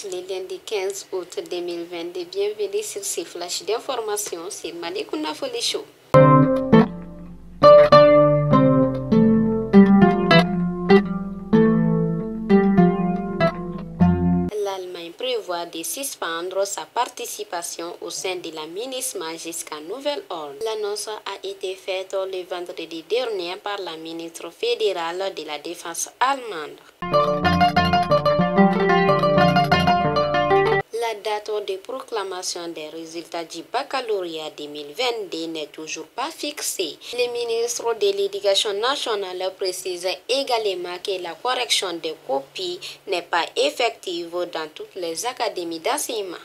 dimanche, le lundi 15 août 2022. Bienvenue sur ces flashs d'informations. C'est Malikouna Foli Show. L'Allemagne prévoit de suspendre sa participation au sein de la MINUSMA jusqu'à nouvel ordre. L'annonce a été faite le vendredi dernier par la ministre fédérale de la Défense allemande. La date de proclamation des résultats du baccalauréat 2022 n'est toujours pas fixée. Le ministre de l'Éducation nationale précise également que la correction des copies n'est pas effective dans toutes les académies d'enseignement.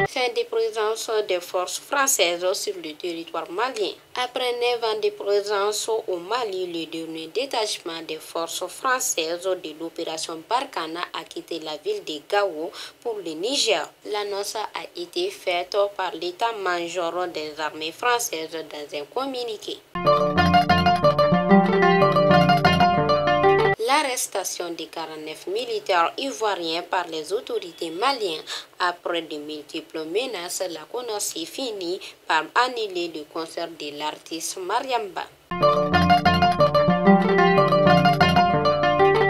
Fin de présence des forces françaises sur le territoire malien. Après 9 ans de présence au Mali, le dernier détachement des forces françaises de l'opération Barkhane a quitté la ville de Gao pour le Niger. L'annonce a été faite par l'état-major des armées françaises dans un communiqué. L'arrestation de 49 militaires ivoiriens par les autorités maliennes après de multiples menaces, la CONOSI finit par annuler le concert de l'artiste Mariamba.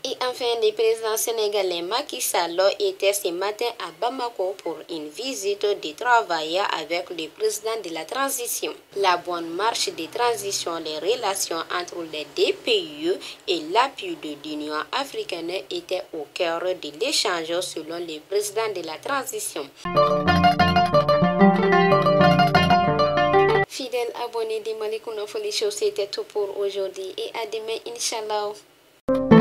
Et enfin, le président sénégalais Macky Sall était ce matin à Bamako pour une visite de travail avec le président de la transition. La bonne marche de transition, les relations entre les deux pays et l'appui de l'Union africaine étaient au cœur de l'échange selon le président de la transition. Fidèles abonnés de Malikouna Foli Show, c'était tout pour aujourd'hui et à demain, Inch'Allah.